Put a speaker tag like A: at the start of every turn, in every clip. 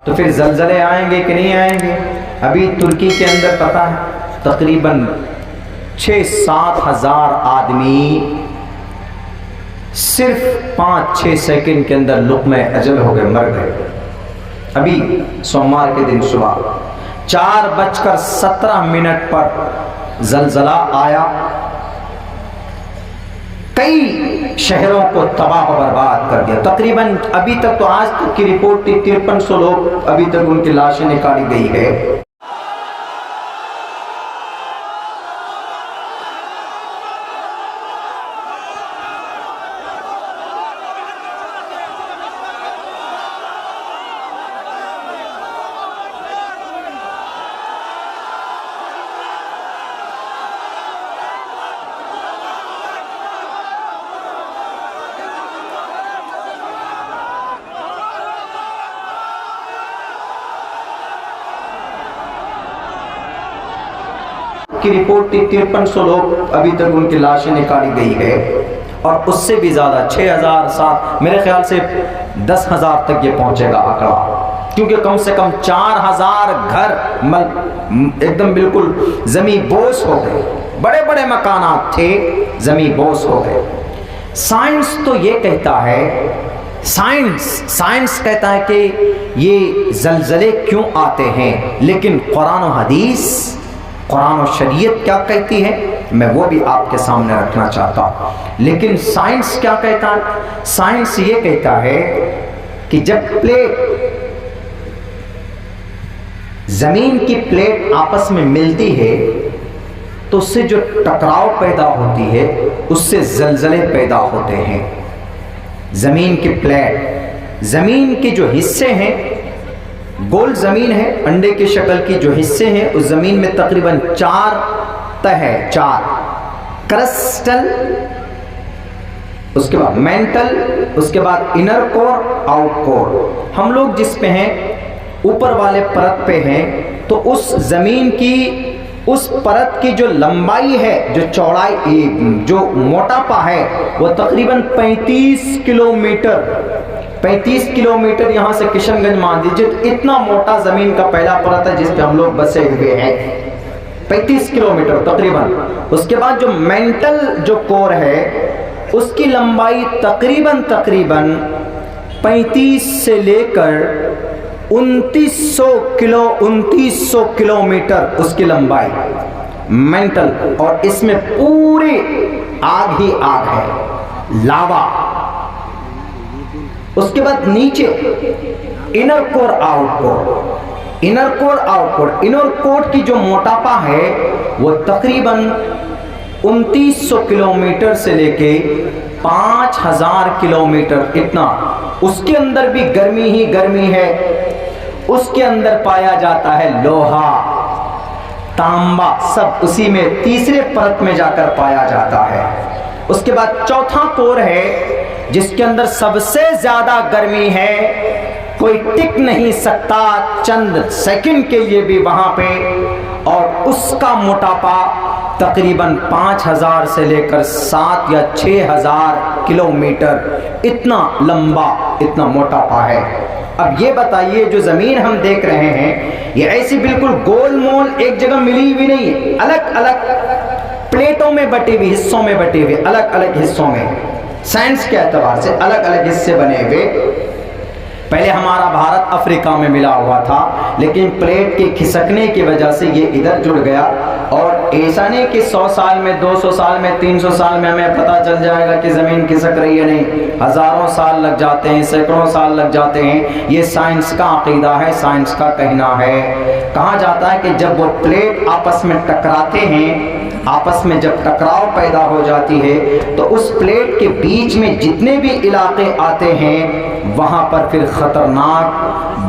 A: تو پھر زلزلے آئیں گے کہ نہیں آئیں گے؟ ابھی ترکی کے اندر پتہ ہے تقریباً 6-7 ہزار آدمی صرف 5-6 سیکنڈ کے اندر لقمہ اجل ہو گئے، مر گئے۔ ابھی سوموار کے دن صبح 4:17 پر زلزلہ آیا، کئی شہروں کو تباہ و برباد کر دیا۔ تقریباً ابھی تک تو آج تک کی رپورٹ تھی 5300 لوگ ابھی تک ان کی لاشیں نکالی گئی ہے۔ کی رپورٹ تھی 5300 لوگ ابھی تک ان کی لاشیں نکالی گئی ہے، اور اس سے بھی زیادہ 6000 میرے خیال سے 10,000 تک یہ پہنچے گا آنکڑا، کیونکہ کم سے کم 4000 گھر ایک دم بالکل زمین بوس ہو گئے، بڑے بڑے مکانات تھے زمین بوس ہو گئے۔ سائنس تو یہ کہتا ہے، سائنس کہتا ہے کہ یہ زلزلے کیوں آتے ہیں، لیکن قرآن و حدیث، قرآن و شریعت کیا کہتی ہے میں وہ بھی آپ کے سامنے رکھنا چاہتا ہوں۔ لیکن سائنس کیا کہتا ہے؟ سائنس یہ کہتا ہے کہ جب پلیٹ، زمین کی پلیٹ آپس میں ملتی ہے تو اس سے جو ٹکراؤ پیدا ہوتی ہے اس سے زلزلے پیدا ہوتے ہیں۔ زمین کی پلیٹ، زمین کے جو حصے ہیں، گول زمین ہے، انڈے کی شکل کی جو حصے ہیں اس زمین میں تقریباً 4 تہ ہے، 4 کرسٹل، اس کے بعد مینٹل، اس کے بعد انر کور، آؤٹ کور۔ ہم لوگ جس پہ ہیں اوپر والے پرت پہ ہیں، تو اس زمین کی اس پرت کی جو لمبائی ہے، جو چوڑائی، جو موٹاپا ہے وہ تقریباً 35 کلومیٹر یہاں سے کشن گنج مان دیجیے، اتنا موٹا زمین کا پہلا پرت ہے جس پہ ہم لوگ بسے ہوئے ہیں، 35 کلومیٹر تقریباً۔ اس کے بعد جو مینٹل جو کور ہے اس کی لمبائی تقریباً 35 سے لے کر 2900 کلومیٹر اس کی لمبائی مینٹل، اور اس میں پوری آگ ہی آگ ہے، لاوا۔ اس کے بعد نیچے انر کور، آؤٹ کور، انر کور، آؤٹ کور۔ انر کور کی جو موٹاپا ہے وہ تقریباً 2900 کلومیٹر سے لے کے 5000 کلومیٹر، اتنا۔ اس کے اندر بھی گرمی ہی گرمی ہے، اس کے اندر پایا جاتا ہے لوہا، تانبا، سب اسی میں تیسرے پرت میں جا کر پایا جاتا ہے۔ اس کے بعد چوتھا کور ہے جس کے اندر سب سے زیادہ گرمی ہے، کوئی ٹک نہیں سکتا چند سیکنڈ کے لیے بھی وہاں پہ، اور اس کا موٹاپا تقریباً 5000 سے لے کر 7 یا 6000 کلومیٹر، اتنا لمبا، اتنا موٹاپا ہے۔ اب یہ بتائیے جو زمین ہم دیکھ رہے ہیں یہ ایسی بالکل گول مول ایک جگہ ملی ہوئی نہیں ہے، الگ الگ پلیٹوں میں بٹی ہوئی، حصوں میں بٹی ہوئی، الگ الگ حصوں میں، سائنس کے اعتبار سے الگ الگ حصے بنے ہوئے۔ پہلے ہمارا بھارت افریقہ میں ملا ہوا تھا، لیکن پلیٹ کے کھسکنے کی وجہ سے یہ ادھر جڑ گیا، اور ایسا نہیں کہ 100 سال میں، 200 سال میں، 300 سال میں ہمیں پتہ چل جائے گا کہ زمین کھسک رہی ہے، نہیں، ہزاروں سال لگ جاتے ہیں، سینکڑوں سال لگ جاتے ہیں۔ یہ سائنس کا عقیدہ ہے، سائنس کا کہنا ہے۔ کہا جاتا ہے کہ جب وہ پلیٹ آپس میں ٹکراتے ہیں، آپس میں جب ٹکراؤ پیدا ہو جاتی ہے تو اس پلیٹ کے بیچ میں جتنے بھی علاقے آتے ہیں وہاں پر پھر خطرناک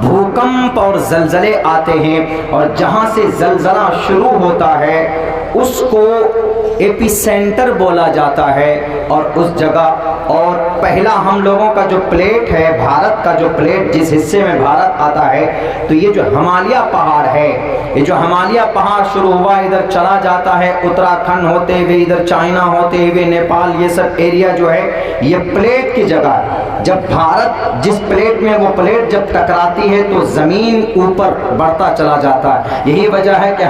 A: بھوکمپ اور زلزلے آتے ہیں، اور جہاں سے زلزلہ شروع ہوتا ہے اس کو ایپی سینٹر بولا جاتا ہے، اور اس جگہ، اور پہلا ہم لوگوں کا جو پلیٹ ہے، بھارت کا جو پلیٹ جس حصے میں بھارت آتا ہے، تو یہ جو ہمالیہ پہاڑ ہے، یہ جو ہمالیہ پہاڑ شروع ہوا ادھر چلا جاتا ہے اتراکھنڈ ہوتے ہوئے ادھر چائنا ہوتے ہوئے نیپال، یہ سب ایریا جو ہے یہ پلیٹ کی جگہ ہے۔ جب بھارت جس پلیٹ میں وہ پلیٹ جب ٹکراتی ہے تو زمین اوپر بڑھتا چلا جاتا ہے. یہی وجہ ہے کہ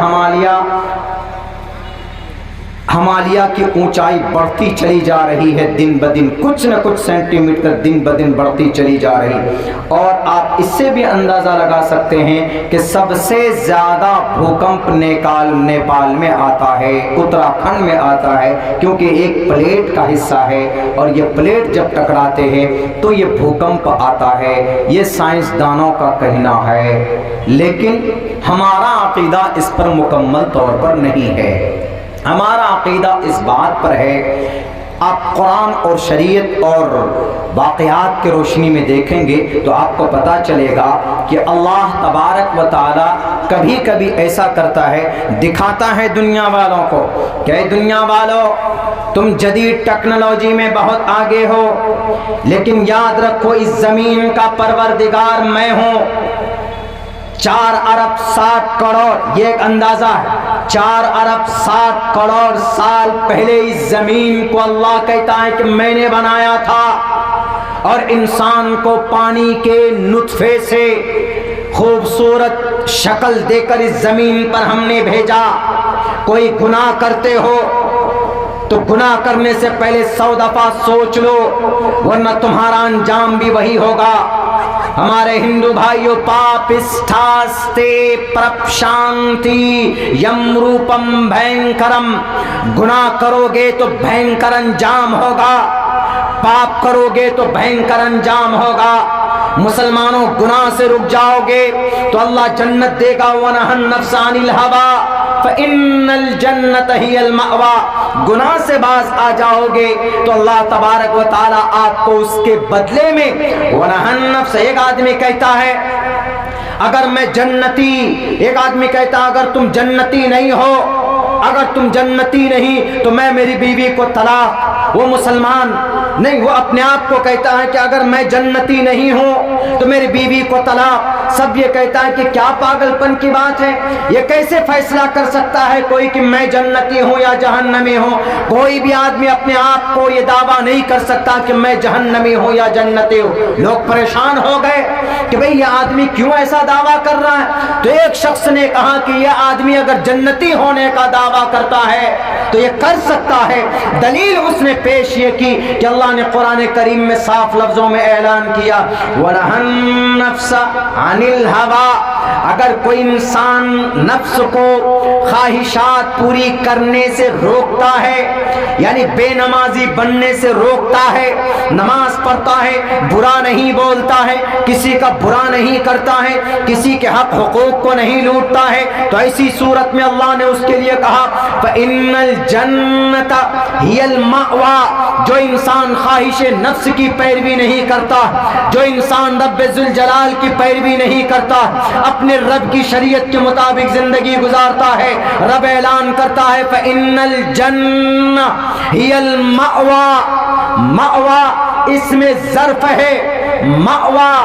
A: ہمالیہ کی اونچائی بڑھتی چلی جا رہی ہے دن بدن، کچھ نہ کچھ سینٹی میٹر دن بدن بڑھتی چلی جا رہی ہے. اور آپ اس سے بھی اندازہ لگا سکتے ہیں کہ سب سے زیادہ بھوکمپ نیپال میں آتا ہے، اتراکھنڈ میں آتا ہے، کیونکہ ایک پلیٹ کا حصہ ہے اور یہ پلیٹ جب ٹکراتے ہیں تو یہ بھوکمپ آتا ہے. یہ سائنسدانوں کا کہنا ہے، لیکن ہمارا عقیدہ اس پر مکمل طور پر نہیں ہے. ہمارا عقیدہ اس بات پر ہے، آپ قرآن اور شریعت اور واقعات کی روشنی میں دیکھیں گے تو آپ کو پتہ چلے گا کہ اللہ تبارک و تعالی کبھی کبھی ایسا کرتا ہے، دکھاتا ہے دنیا والوں کو کہ دنیا والوں تم جدید ٹیکنالوجی میں بہت آگے ہو، لیکن یاد رکھو اس زمین کا پروردگار میں ہوں. 4 ارب 60 کروڑ یہ ایک اندازہ ہے، 4 ارب 60 کروڑ سال پہلے اس زمین کو اللہ کہتا ہے کہ میں نے بنایا تھا، اور انسان کو پانی کے نطفے سے خوبصورت شکل دے کر اس زمین پر ہم نے بھیجا. کوئی گناہ کرتے ہو تو گناہ کرنے سے پہلے 100 دفعہ سوچ لو، ورنہ تمہارا انجام بھی وہی ہوگا. ہمارے ہندو بھائیوں، پاپستھاستے پرپشانتی یم روپم بھینکرم، گناہ کرو گے تو بھینکر انجام ہوگا، پاپ کرو گے تو بھینکر انجام ہوگا. مسلمانوں گناہ سے رک جاؤ گے تو اللہ جنت دے گا. وَنَهَى النَّفْسَ عَنِ الْهَوَىٰ فَإِنَّ الْجَنَّةَ هِيَ الْمَأْوَىٰ. گناہ سے باز آ جاؤ گے تو اللہ تبارک و تعالی آپ کو اس کے بدلے میں وَنَهَى النَّفْسَ. ایک آدمی کہتا ہے اگر میں جنتی، ایک آدمی کہتا اگر تم جنتی نہیں ہو، اگر تم جنتی نہیں تو میں میری بیوی کو طلاق. وہ مسلمان نہیں، وہ اپنے آپ کو کہتا ہے کہ اگر میں جنتی نہیں ہوں تو میری بیوی کو طلاق. سب یہ کہتا ہے کہ کیا پاگل پن کی بات ہے، یہ کیسے فیصلہ کر سکتا ہے کوئی کہ میں جنتی ہوں یا جہنمی ہوں. کوئی بھی آدمی اپنے آپ کو یہ دعویٰ نہیں کر سکتا کہ میں جہنمی ہوں یا جنتی ہوں. لوگ پریشان ہو گئے کہ بھئی یہ آدمی کیوں ایسا دعویٰ کر رہا ہے. تو ایک شخص نے کہا کہ یہ آدمی اگر جنتی ہونے کا دعویٰ کرتا ہے تو یہ کر سکتا ہے. دلیل اس نے پیش یہ کی کہ اللہ نے قرآن کریم میں صاف لفظوں میں اعلان کیا وَنَهَى النَّفْسَ عَنِ الْهَوَىٰ. اگر کوئی انسان نفس کو خواہشات پوری کرنے سے روکتا ہے، یعنی بے نمازی بننے سے روکتا ہے، نماز پڑھتا ہے، برا نہیں بولتا ہے، کسی کا برا نہیں کرتا ہے، کسی کے حق حقوق کو نہیں لوٹتا ہے، تو ایسی صورت میں اللہ نے اس کے لیے کہا فَإِنَّ الْجَنَّةَ هِيَ الْمَأْوَىٰ. جو انسان خواہش نفس کی پیروی نہیں کرتا، جو انسان رب ذوالجلال کی پیروی نہیں کرتا، اپنے رب کی شریعت کے مطابق زندگی گزارتا ہے، رب اعلان کرتا ہے فَإِنَّ الْجَنَّةَ هِيَ الْمَأْوَىٰ. مأویٰ اس میں ظرف ہے، مأویٰ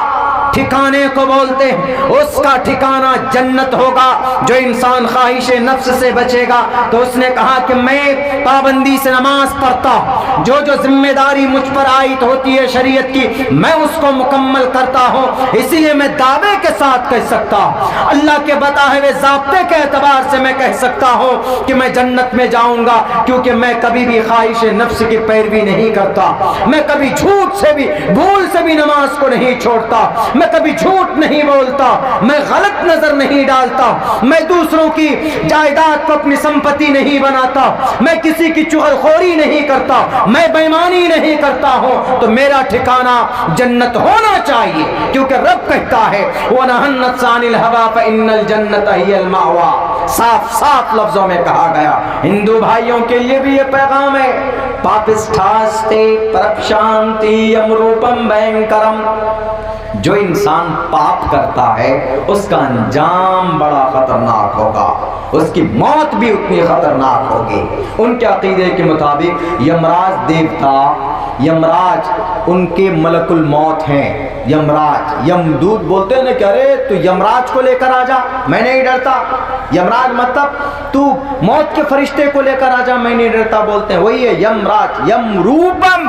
A: ٹھکانے کو بولتے ہیں، اس کا ٹھکانہ جنت ہوگا. جو انسان خواہش نفس سے بچے گا تو اس نے کہا کہ میں پابندی سے نماز پڑھتا ہوں، جو ذمہ داری مجھ پر عائد ہوتی ہے شریعت کی میں اس کو مکمل کرتا ہوں. اسی لیے میں دعوے کے ساتھ کہہ سکتا ہوں، اللہ کے بتائے ہوئے ضابطے کے اعتبار سے میں کہہ سکتا ہوں کہ میں جنت میں جاؤں گا، کیونکہ میں کبھی بھی خواہش نفس کی پیروی نہیں کرتا، میں کبھی جھوٹ سے بھی بھول سے بھی نماز کو نہیں چھوڑتا، میں کبھی جھوٹ نہیں بولتا، میں غلط نظر نہیں ڈالتا، میں دوسروں کی جائیداد کو اپنی سمپتی نہیں بناتا، میں کسی کی چغلخوری نہیں کرتا، میں بےایمانی نہیں کرتا ہوں. تو میرا ٹھکانہ جنت ہونا چاہیے، کیونکہ رب کہتا ہے وَنَهَى النَّفْسَ عَنِ الْهَوَىٰ فَإِنَّ الْجَنَّةَ هِيَ الْمَأْوَىٰ. صاف لفظوں میں کہا گیا. ہندو بھائیوں کے لیے بھی یہ پیغام ہے پاپستھاستے پرپشانتی یم روپم بھینکرم. جو انسان پاپ کرتا ہے اس کا انجام بڑا خطرناک ہوگا، اس کی موت بھی اتنی خطرناک ہوگی. ان کے عقیدے کے مطابق یمراج دیوتا، یمراج ان کے ملک الموت ہیں. یمراج یمدود بولتے ہیں نا کہ ارے تو یمراج کو لے کر آ جا، میں نہیں ڈرتا. یمراج مطلب تو موت کے فرشتے کو لے کر آ جا، میں نہیں ڈرتا بولتے ہیں. وہی ہے یمراج. یم روپم